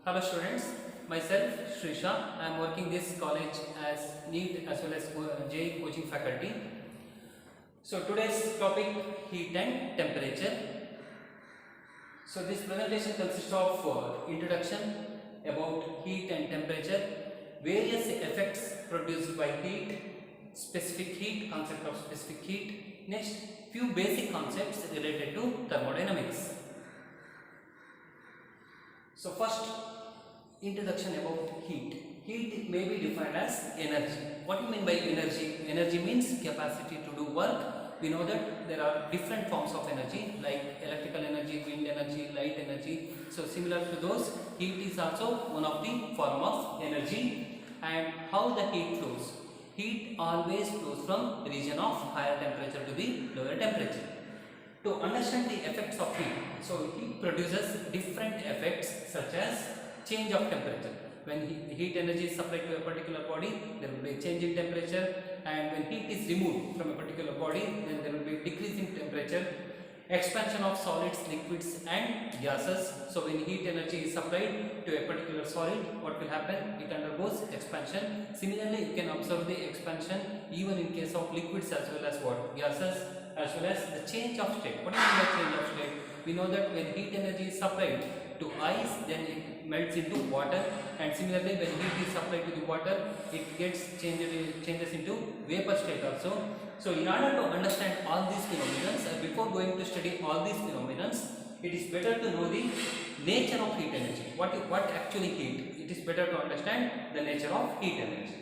Hello students, myself Shrisha. I am working this college as NEET as well as JEE coaching faculty. So today's topic, heat and temperature. So this presentation consists of introduction about heat and temperature, various effects produced by heat, specific heat, concept of specific heat. Next, few basic concepts related to thermodynamics. So first, introduction about heat. Heat may be defined as energy. What do you mean by energy? Energy means capacity to do work. We know that there are different forms of energy like electrical energy, wind energy, light energy. So similar to those, heat is also one of the form of energy. And how the heat flows? Heat always flows from region of higher temperature to the lower temperature. To understand the effects of heat, so heat produces different effects such as change of temperature. When heat energy is supplied to a particular body, there will be a change in temperature, and when heat is removed from a particular body, then there will be a decrease in temperature. Expansion of solids, liquids and gases. So when heat energy is supplied to a particular solid, what will happen? It undergoes expansion. Similarly, you can observe the expansion even in case of liquids as well as what? Gases, as well as the change of state. What do you mean by change of state? We know that when heat energy is supplied to ice, then it melts into water, and similarly when heat is supplied to the water, it gets changes into vapor state also. So in order to understand all these phenomena, before going to study all these phenomena, it is better to know the nature of heat energy. What actually heat? It is better to understand the nature of heat energy.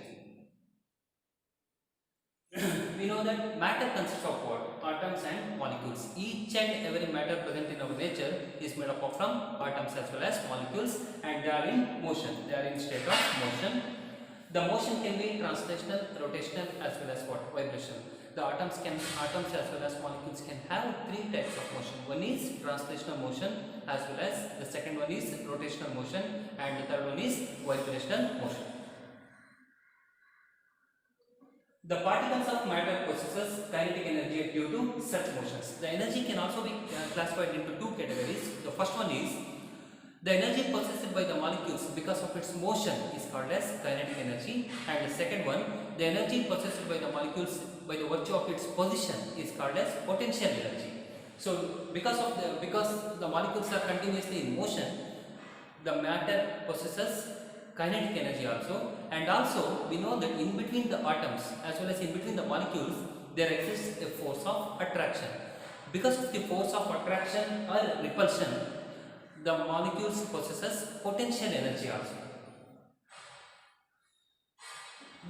We know that matter consists of what? Atoms and molecules. Each and every matter present in our nature is made up of from atoms as well as molecules, and they are in motion. They are in state of motion. The motion can be translational, rotational as well as what? Vibration. The atoms as well as molecules can have three types of motion. One is translational motion, as well as the second one is rotational motion, and the third one is vibrational motion. The particles of matter possesses kinetic energy due to such motions. The energy can also be classified into two categories. The first one is the energy possessed by the molecules because of its motion is called as kinetic energy, and the second one, the energy possessed by the molecules by the virtue of its position is called as potential energy. So because the molecules are continuously in motion, the matter possesses kinetic energy also, and also we know that in between the atoms as well as in between the molecules there exists a force of attraction. Because of the force of attraction or repulsion, the molecules possesses potential energy also.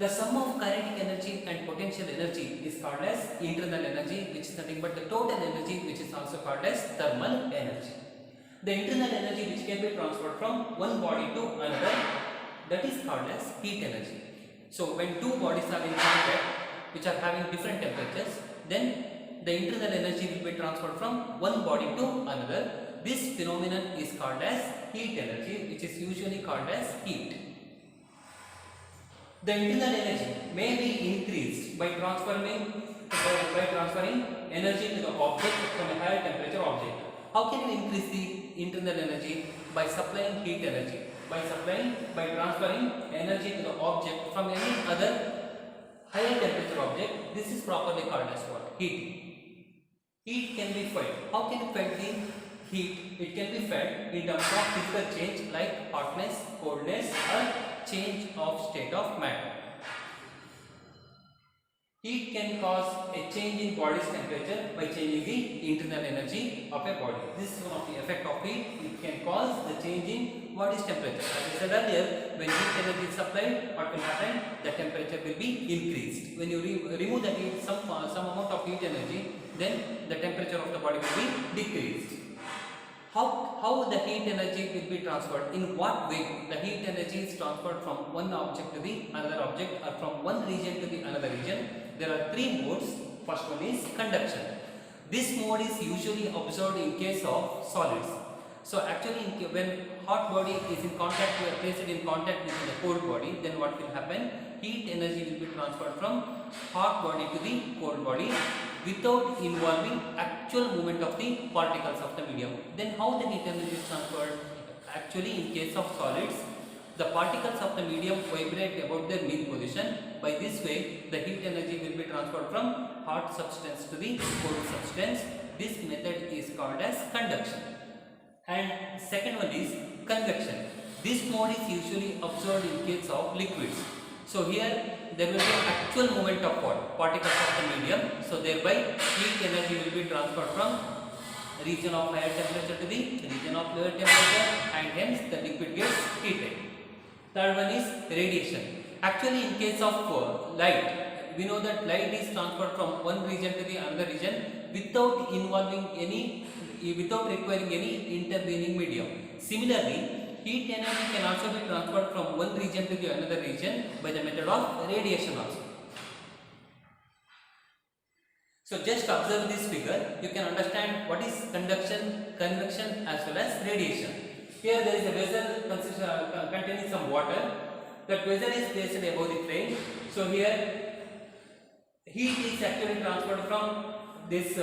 The sum of kinetic energy and potential energy is called as internal energy, which is nothing but the total energy, which is also called as thermal energy. The internal energy which can be transferred from one body to another, that is called as heat energy. So when two bodies are in contact which are having different temperatures, then the internal energy will be transferred from one body to another. This phenomenon is called as heat energy, which is usually called as heat. The internal energy may be increased by transferring energy to the object from a higher temperature object. How can we increase the internal energy? By supplying heat energy. By transferring energy to the object from any other higher temperature object. This is properly called as what? Heat. Heat can be felt. How can you felt the heat? It can be felt in terms of physical change like hotness, coldness, or change of state of matter. Heat can cause a change in body's temperature by changing the internal energy of a body. This is one of the effect of heat. It can cause the change in body's temperature. As I said earlier, when heat energy is supplied, what will happen? The temperature will be increased. When you remove the heat, some amount of heat energy, then the temperature of the body will be decreased. How the heat energy will be transferred? In what way the heat energy is transferred from one object to the another object, or from one region to the another region? There are three modes. First one is conduction. This mode is usually observed in case of solids. So actually when hot body is in contact, we are placed in contact with the cold body, then what will happen? Heat energy will be transferred from hot body to the cold body without involving actual movement of the particles of the medium. Then how the heat energy is transferred? Actually, in case of solids, the particles of the medium vibrate about their mean position. By this way, the heat energy will be transferred from hot substance to the cold substance. This method is called as conduction. And second one is convection. This mode is usually observed in case of liquids. So here there will be actual movement of what? Particles of the medium. So thereby heat energy will be transferred from region of higher temperature to the region of lower temperature, and hence the liquid gets heated. Third one is radiation. Actually, in case of light, we know that light is transferred from one region to the another region without requiring any intervening medium. Similarly, heat energy can also be transferred from one region to the another region by the method of radiation also. So just observe this figure, you can understand what is conduction, convection as well as radiation. Here there is a vessel containing some water. That vessel is placed above the flame. So here heat is actually transferred from this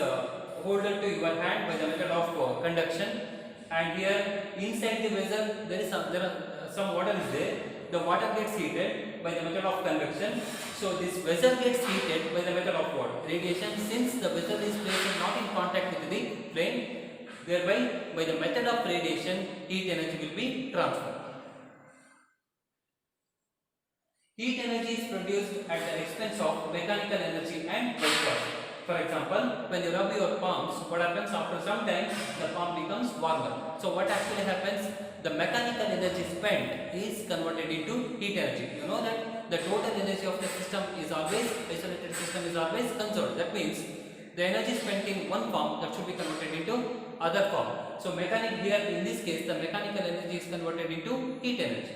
holder to your hand by the method of conduction. And here inside the vessel there is some water is there. The water gets heated by the method of convection. So this vessel gets heated by the method of what? Radiation. Since the vessel is placed not in contact with the flame, thereby by the method of radiation, heat energy will be transferred. Heat energy is produced at the expense of mechanical energy and vice versa. For example, when you rub your palms, what happens after some time? The palm becomes warmer. So what actually happens? The mechanical energy spent is converted into heat energy. You know that the total energy of the system is always, isolated system is always conserved. That means the energy spent in one form that should be converted into other form. So here in this case, the mechanical energy is converted into heat energy.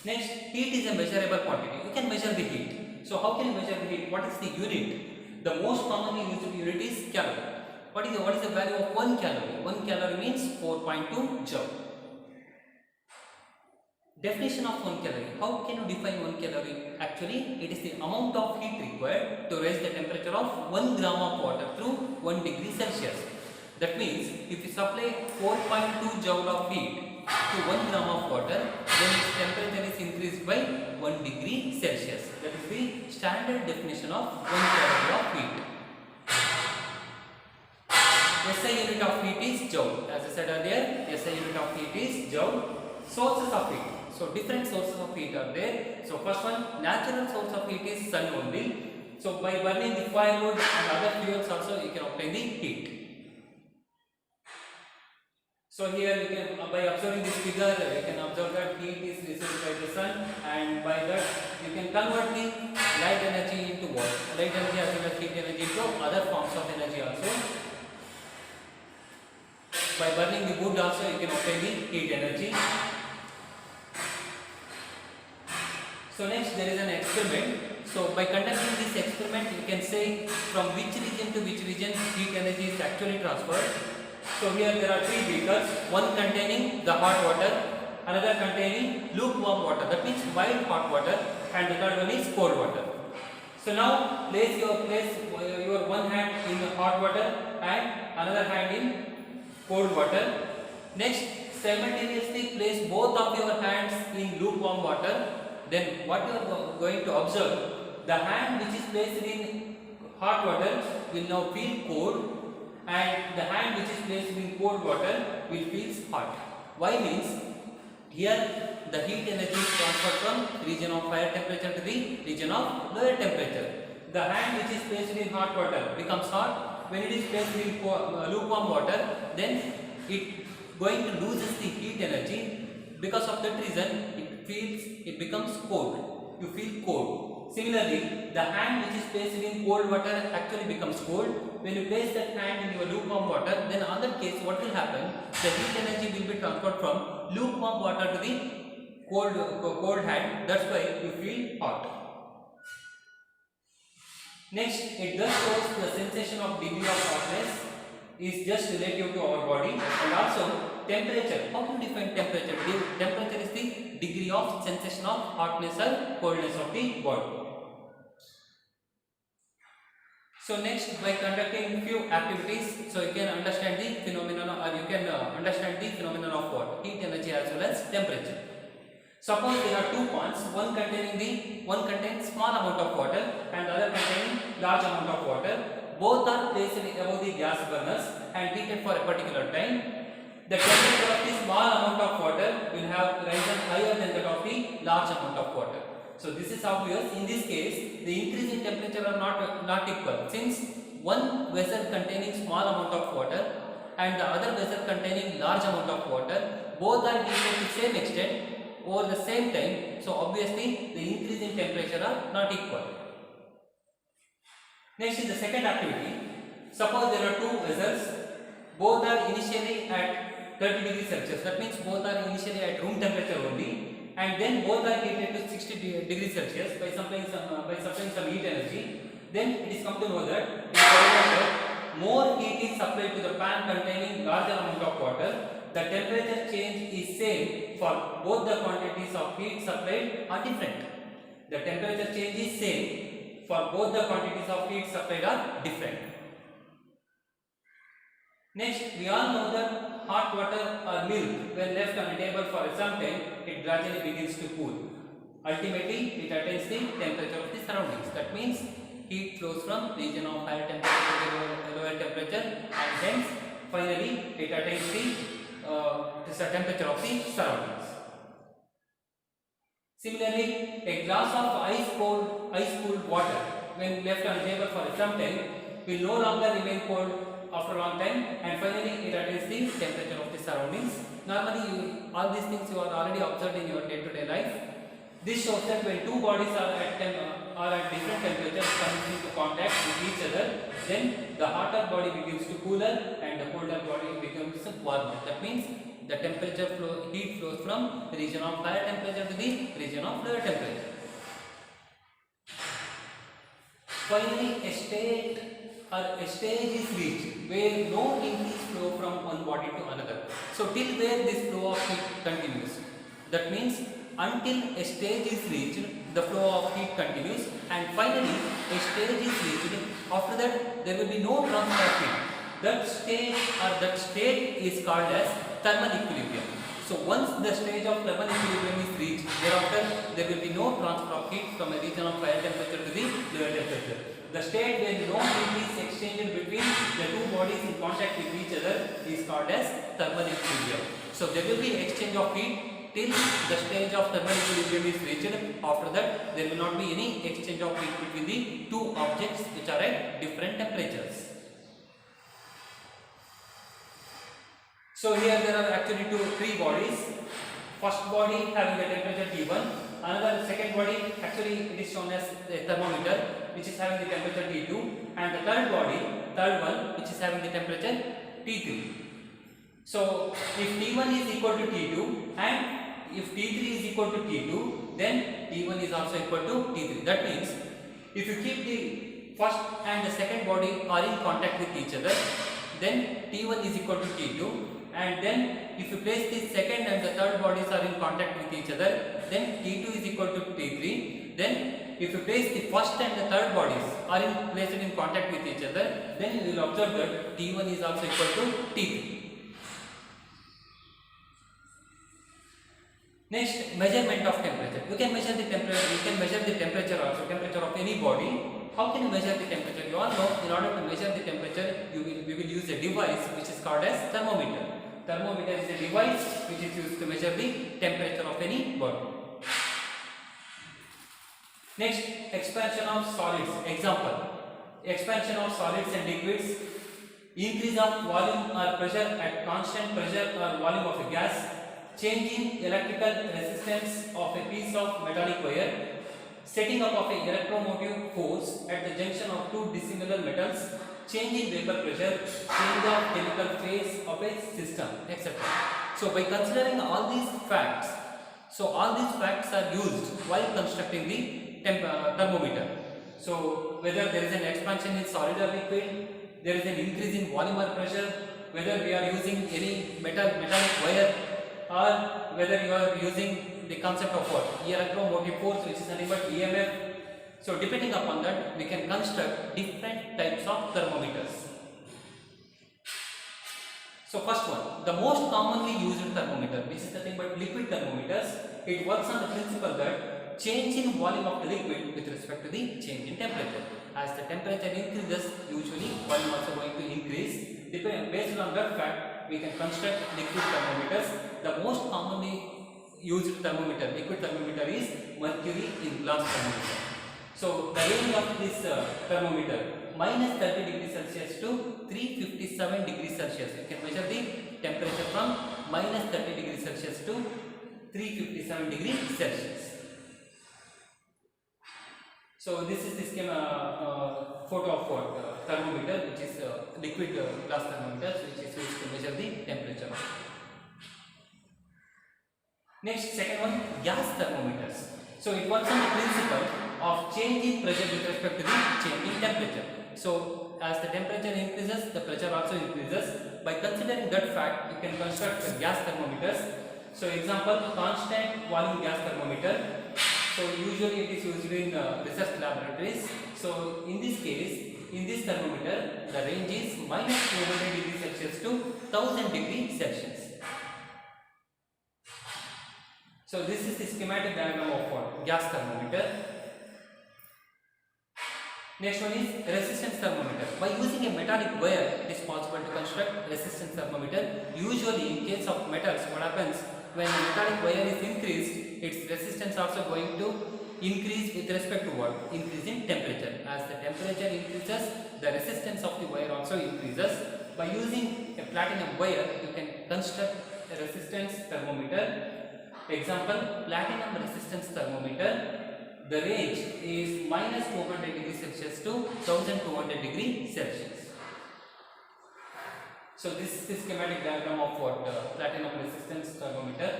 Next, heat is a measurable quantity. You can measure the heat. So how can you measure the heat? What is the unit? The most commonly used unit is calorie. What is the value of 1 calorie? 1 calorie means 4.2 joule. Definition of 1 calorie. How can you define 1 calorie? Actually, it is the amount of heat required to raise the temperature of 1 gram of water through 1 degree Celsius. That means, if you supply 4.2 joule of heat to 1 gram of water, then its temperature is increased by 1 degree Celsius. That is the standard definition of 1 calorie of heat. SI unit of heat is joule. As I said earlier, SI unit of heat is joule. Sources of heat. So different sources of heat are there. So first one, natural source of heat is sun only. So by burning the firewood and other fuels also you can obtain the heat. So here you can, by observing this figure, you can observe that heat is received by the sun, and by that you can convert the light energy into what? Light energy as well as heat energy into other forms of energy also. By burning the wood also you can obtain the heat energy. So next there is an experiment. So by conducting this experiment you can say from which region to which region heat energy is actually transferred. So here there are 3 beakers, one containing the hot water, another containing lukewarm water, that means mild hot water, and the third one is cold water. So now place your one hand in the hot water and another hand in cold water. Next, simultaneously place both of your hands in lukewarm water. Then what you are going to observe, the hand which is placed in hot water will now feel cold, and the hand which is placed in cold water will feel hot. Why means here the heat energy is transferred from region of higher temperature to the region of lower temperature. The hand which is placed in hot water becomes hot. When it is placed in lukewarm water, then it going to loses the heat energy. Because of that reason, it becomes cold. You feel cold. Similarly, the hand which is placed in cold water actually becomes cold. When you place that hand in your lukewarm water, then on that case what will happen? The heat energy will be transferred from lukewarm water to the cold hand. That's why you feel hot. Next, it thus shows the sensation of degree of hotness is just relative to our body, and also temperature. How to define temperature? Temperature is the degree of sensation of hotness or coldness of the body. So next, by conducting few activities, so you can understand the phenomenon, or you can understand the phenomenon of what? Heat energy as well as temperature. Suppose there are two ponds, one contains small amount of water and the other containing large amount of water. Both are placed above the gas burners and heated for a particular time. The temperature of the small amount of water will have risen higher than that of the large amount of water. So this is obvious. In this case, the increase in temperature are not equal, since one vessel containing small amount of water and the other vessel containing large amount of water, both are heated to same extent over the same time. So obviously the increase in temperature are not equal. Next is the second activity. Suppose there are two vessels, both are initially at 30 degrees Celsius. That means both are initially at room temperature only, and then both are heated to 60 degrees Celsius by supplying some heat energy. Then it is come to know that more heat is supplied to the pan containing larger amount of water. The temperature change is same for both the quantities of heat supplied are different. The temperature change is same for both the quantities of heat supplied are different. Next, we all know that hot water or milk, when left on a table for some time, it gradually begins to cool. Ultimately, it attains the temperature of the surroundings. That means heat flows from region of higher temperature to lower temperature, and hence finally it attains the temperature of the surroundings. Similarly, a glass of ice-cooled water, when left on a table for some time, will no longer remain cold after a long time, and finally it attains the temperature of the surroundings. Normally, all these things you are already observed in your day-to-day life. This shows that when two bodies are at different temperatures coming into contact with each other, then the hotter body begins to cooler and the colder body becomes warmer. That means the heat flows from the region of higher temperature to the region of lower temperature. Finally, a stage is reached where no increase flow from one body to another. So till where this flow of heat continues. That means until a stage is reached, the flow of heat continues, and finally a stage is reached. After that, there will be no transfer of heat. That state is called as thermal equilibrium. So once the stage of thermal equilibrium is reached, thereafter there will be no transfer of heat from a region of higher temperature to the lower temperature. The state where no heat is exchanged between the two bodies in contact with each other is called as thermal equilibrium. So there will be exchange of heat till the stage of thermal equilibrium is reached. After that, there will not be any exchange of heat between the two objects which are at different temperatures. So here there are actually three bodies. First body having a temperature T1, another second body, actually it is shown as a thermometer, which is having the temperature T2, and the third one, which is having the temperature T3. So if T1 is equal to T2 and if T3 is equal to T2, then T1 is also equal to T3. That means if you keep the first and the second body are in contact with each other, then T1 is equal to T2, and then if you place the second and the third bodies are in contact with each other, then T2 is equal to T3. Then if you place the first and the third bodies are placed in contact with each other, then you will observe that T1 is also equal to T3. Next, measurement of temperature. You can measure the temperature. You can measure the temperature also, temperature of any body. How can you measure the temperature? You all know, in order to measure the temperature, we will use a device which is called as thermometer. Thermometer is a device which is used to measure the temperature of any body. Next, expansion of solids. Example: expansion of solids and liquids. Increase of volume or pressure at constant pressure or volume of a gas. Changing electrical resistance of a piece of metallic wire. Setting up of a electromotive force at the junction of two dissimilar metals. Change in vapor pressure. Change of chemical phase of a system, etc. So by considering all these facts, all these facts are used while constructing the thermometer. So whether there is an expansion in solid or liquid, there is an increase in volume or pressure, whether we are using any metallic wire, or whether you are using the concept of what? Electromotive force, which is nothing but EMF, So depending upon that, we can construct different types of thermometers. So first one, the most commonly used thermometer, which is nothing but liquid thermometers. It works on the principle that change in volume of the liquid with respect to the change in temperature. As the temperature increases, usually volume also going to increase. Based on that fact, we can construct liquid thermometers. The most commonly used thermometer, liquid thermometer, is mercury in glass thermometer. So the range of this thermometer, minus 30 degrees Celsius to 357 degrees Celsius. You can measure the temperature from minus 30 degrees Celsius to 357 degrees Celsius. So this is the schema photo of thermometer, which is liquid glass thermometer, which is used to measure the temperature. Next, second one, gas thermometers. So it works on the principle of change in pressure with respect to the change in temperature. So as the temperature increases, the pressure also increases. By considering that fact, you can construct gas thermometers. So example, constant volume gas thermometer. So usually it is used in research laboratories. So in this case, in this thermometer, the range is minus 200 degrees Celsius to 1000 degrees Celsius. So this is the schematic diagram of gas thermometer. Next one is resistance thermometer. By using a metallic wire, it is possible to construct resistance thermometer. Usually in case of metals, what happens when the metallic wire is increased, its resistance also going to increase with respect to what? Increase in temperature. As the temperature increases, the resistance of the wire also increases. By using a platinum wire, you can construct a resistance thermometer. Example, platinum resistance thermometer. The range is minus 200 degrees Celsius to 1200 degrees Celsius. So this is the schematic diagram of platinum resistance thermometer.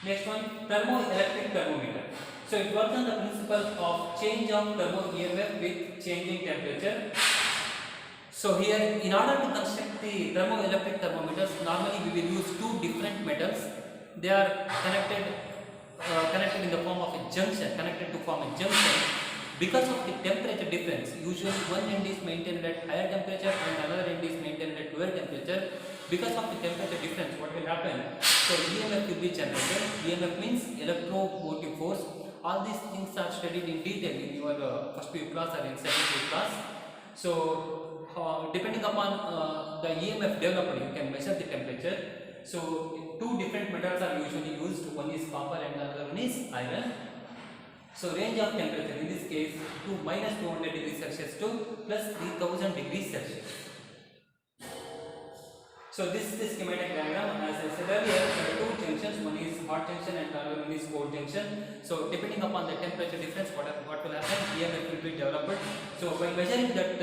Next one, thermoelectric thermometer. So it works on the principle of change of thermo EMF with changing temperature. So here, in order to construct the thermoelectric thermometers, normally we will use two different metals. They are connected in the form of a junction, connected to form a junction. Because of the temperature difference, usually one end is maintained at higher temperature and another end is maintained at lower temperature. Because of the temperature difference, what will happen? So EMF will be generated. EMF means electromotive force. All these things are studied in detail in your first year class or in second year class. So depending upon the EMF developed, you can measure the temperature. So two different metals are usually used. One is copper and another one is iron. So range of temperature in this case to minus 200 degrees Celsius to plus 3000 degrees Celsius. So this is the schematic diagram. As I said earlier, there are two junctions. One is hot junction and another one is cold junction. So depending upon the temperature difference, what will happen? EMF will be developed. So by measuring that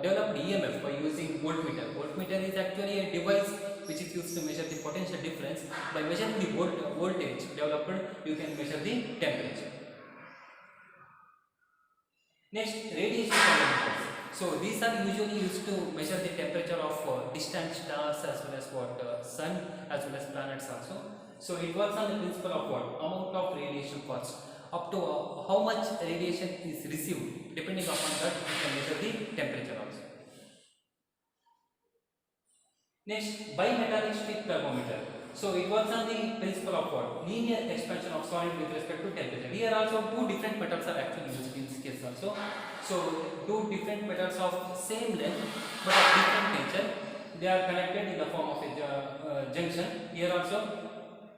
developed EMF by using voltmeter. Voltmeter is actually a device which is used to measure the potential difference. By measuring the voltage developed, you can measure the temperature. Next, radiation thermometers. So these are usually used to measure the temperature of distant stars as well as sun as well as planets also. So it works on the principle of amount of radiation first. Up to how much radiation is received. Depending upon that, you can measure the temperature also. Next, bimetallic strip thermometer. So it works on the principle of linear expansion of solid with respect to temperature. Here also two different metals are actually used in this case also. So two different metals of same length but of different nature. They are connected in the form of a junction. Here also,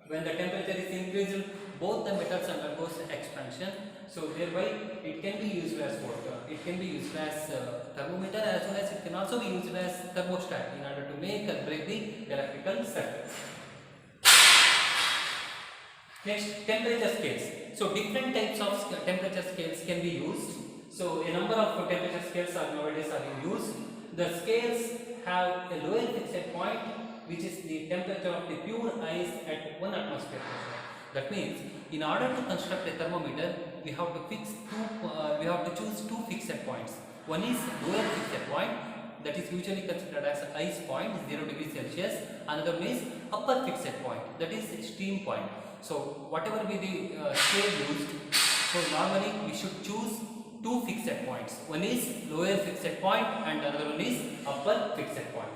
when the temperature is increased, both the metals undergoes expansion. So thereby it can be used as it can be used as thermometer as well as it can also be used as thermostat in order to make or break the electrical circuits. Next, temperature scales. So different types of temperature scales can be used. So a number of temperature scales are nowadays in use. The scales have a lower fixed point, which is the temperature of the pure ice at 1 atmosphere pressure. That means, in order to construct a thermometer, we have to choose two fixed points. One is lower fixed point, that is usually considered as ice point 0 degrees Celsius. Another one is upper fixed point, that is steam point. So whatever be the scale used, so normally we should choose two fixed points. One is lower fixed point and another one is upper fixed point.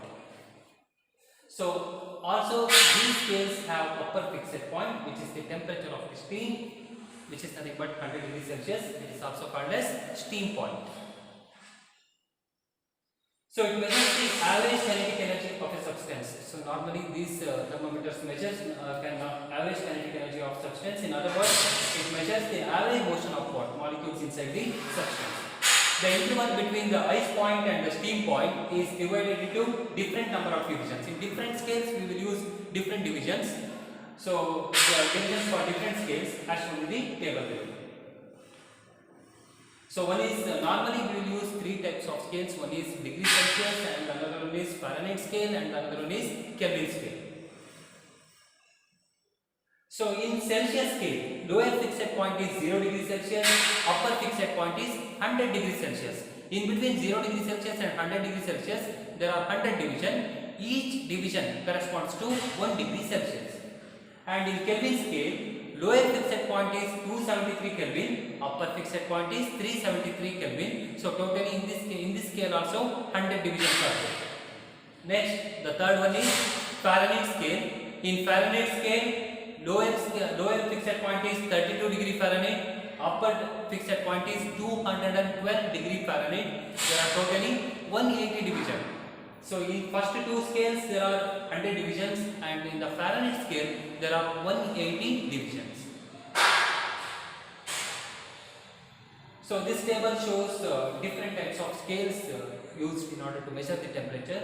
So also these scales have upper fixed point, which is the temperature of the steam, which is nothing but 100 degrees Celsius. It is also called as steam point. So it measures the average kinetic energy of a substance. So normally these thermometers measures average kinetic energy of substance. In other words, it measures the average motion of what molecules inside the substance. The interval between the ice point and the steam point is divided into different number of divisions. In different scales we will use different divisions. So the divisions for different scales as shown in the table below. So one is normally we will use three types of scales. One is degree Celsius and another one is Fahrenheit scale and another one is Kelvin scale. So in Celsius scale, lower fixed point is 0 degrees Celsius, upper fixed point is 100 degrees Celsius. In between 0 degrees Celsius and 100 degrees Celsius, there are 100 division. Each division corresponds to 1 degree Celsius. And in Kelvin scale, lower fixed point is 273 Kelvin, upper fixed point is 373 Kelvin. So totally in this scale also 100 divisions are there. Next, the third one is Fahrenheit scale. In Fahrenheit scale, lower fixed point is 32 degree Fahrenheit, upper fixed point is 212 degree Fahrenheit. There are totally 180 divisions. So in first two scales there are 100 divisions and in the Fahrenheit scale there are 180 divisions. So this table shows different types of scales used in order to measure the temperature.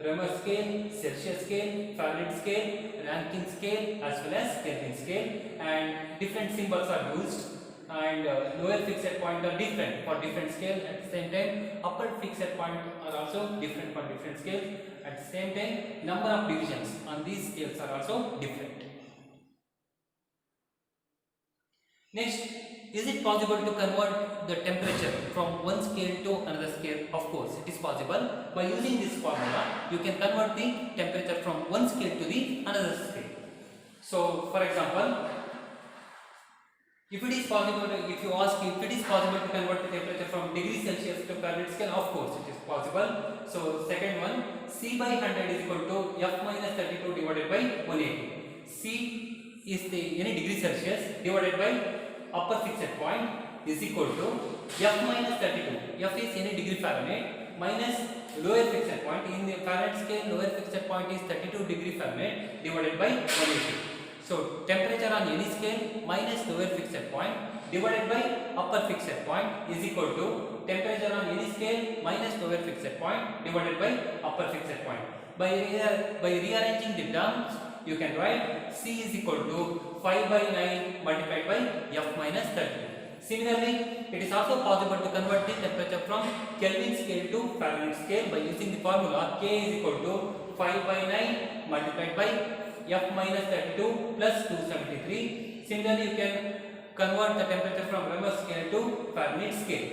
Reaumur scale, Celsius scale, Fahrenheit scale, Rankine scale as well as Kelvin scale, and different symbols are used, and lower fixed point are different for different scale. At the same time upper fixed point are also different for different scales. At the same time number of divisions on these scales are also different. Next, is it possible to convert the temperature from one scale to another scale? Of course it is possible. By using this formula you can convert the temperature from one scale to the another scale. So for example, if you ask if it is possible to convert the temperature from degree Celsius to Fahrenheit scale, of course it is possible. So second one, C by 100 is equal to F minus 32 divided by 180. C is the any degree Celsius divided by upper fixed point is equal to F minus 32. F is any degree Fahrenheit minus lower fixed point. In the Fahrenheit scale, lower fixed point is 32 degree Fahrenheit divided by 180. So temperature on any scale minus lower fixed point divided by upper fixed point is equal to temperature on any scale minus lower fixed point divided by upper fixed point. By rearranging the terms, you can write C is equal to 5 by 9 multiplied by F minus 30. Similarly, it is also possible to convert the temperature from Kelvin scale to Fahrenheit scale by using the formula K is equal to 5 by 9 multiplied by F minus 32 plus 273. Similarly, you can convert the temperature from Reaumur scale to Fahrenheit scale.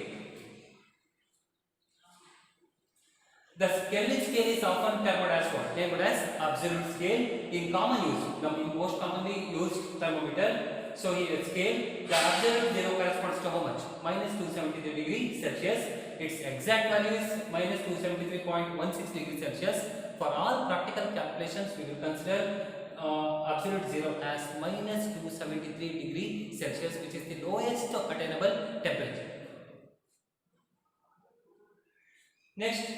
The Kelvin scale is often termed as what? Named as absolute scale. In common use, the most commonly used thermometer. So here scale, the absolute zero corresponds to how much? Minus 273 degrees Celsius. Its exact value is minus 273.16 degrees Celsius. For all practical calculations, we will consider absolute zero as minus 273 degrees Celsius, which is the lowest attainable temperature. Next,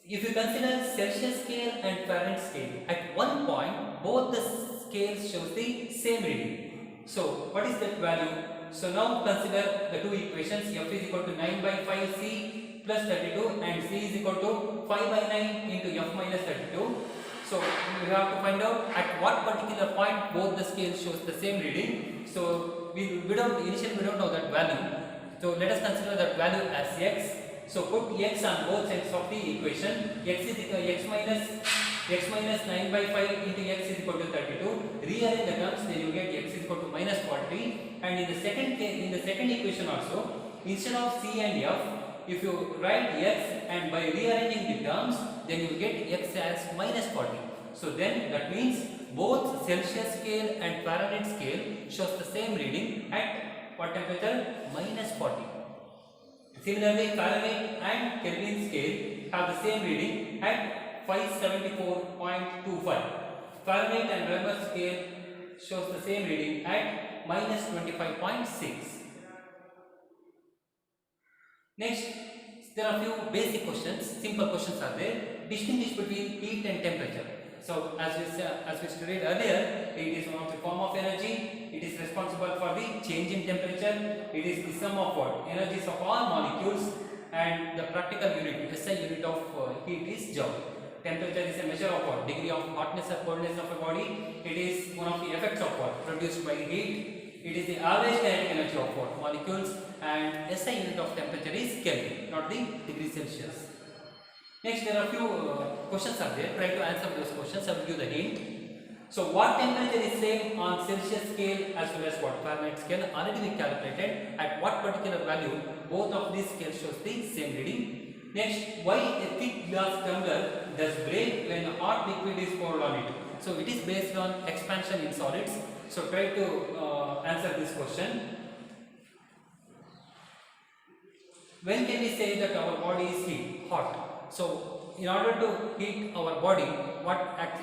if you consider Celsius scale and Fahrenheit scale, at one point both the scales shows the same reading. So what is that value? So now consider the two equations. F is equal to 9 by 5 C plus 32 and C is equal to 5 by 9 into F minus 32. So we have to find out at what particular point both the scales shows the same reading. So initially we don't know that value. So let us consider that value as x. So put x on both sides of the equation. X minus 9 by 5 into x is equal to 32. Rearrange the terms, then you get x is equal to minus 40. And in the second equation also, instead of c and f, If you write x and by rearranging the terms, then you get x as minus 40. So then that means both Celsius scale and Fahrenheit scale shows the same reading at what temperature? Minus 40. Similarly, Fahrenheit and Kelvin scale have the same reading at 574.25. Fahrenheit and Reaumur scale shows the same reading at minus 25.6. Next, there are few basic questions, simple questions are there. Distinguish between heat and temperature. So, as we studied earlier, it is one of the form of energy. It is responsible for the change in temperature. It is the sum of what? Energies of all molecules, and the practical unit, SI unit of heat is joule. Temperature is a measure of what? Degree of hotness or coldness of a body. It is one of the effects of what? Produced by heat. It is the average kinetic energy of what? Molecules, and SI unit of temperature is Kelvin, not the degree Celsius. Next, there are few questions are there. Try to answer those questions. I will give the hint. So, what temperature is same on Celsius scale as well as what Fahrenheit scale? Already we calculated at what particular value both of these scales shows the same reading. Next, why a thick glass tumbler does break when a hot liquid is poured on it? So, it is based on expansion in solids. So, try to answer this question. When can we say that our body is hot? So, in order to heat our body, what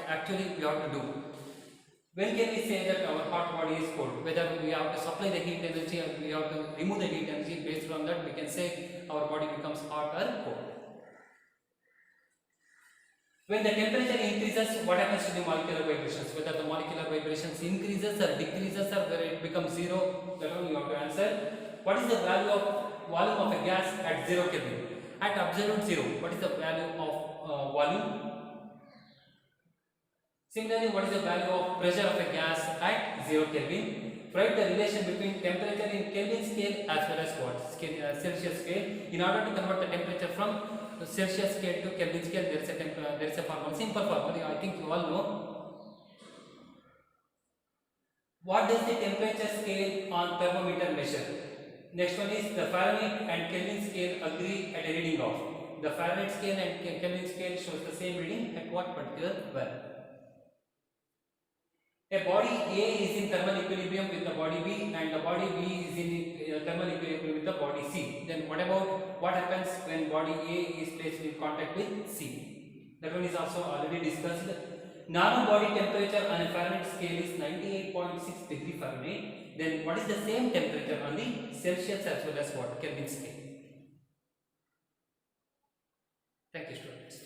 actually we have to do? When can we say that our hot body is cold? Whether we have to supply the heat energy or we have to remove the heat energy, based on that we can say our body becomes hot or cold. When the temperature increases, what happens to the molecular vibrations? Whether the molecular vibrations increases or decreases or whether it becomes zero, that one you have to answer. What is the value of volume of a gas at 0 Kelvin? At absolute zero, what is the value of volume? Similarly, what is the value of pressure of a gas at 0 Kelvin? Write the relation between temperature in Kelvin scale as well as what? Celsius scale. In order to convert the temperature from Celsius scale to Kelvin scale, there is a formula, simple formula. I think you all know. What does the temperature scale on thermometer measure? Next one is the Fahrenheit and Kelvin scale agree at a reading of. The Fahrenheit scale and Kelvin scale shows the same reading at what particular value? A body A is in thermal equilibrium with the body B, and the body B is in thermal equilibrium with the body C. Then what about what happens when body A is placed in contact with C? That one is also already discussed. Normal body temperature on a Fahrenheit scale is 98.6 degree Fahrenheit. Then what is the same temperature on the Celsius as well as what Kelvin scale? Thank you, students.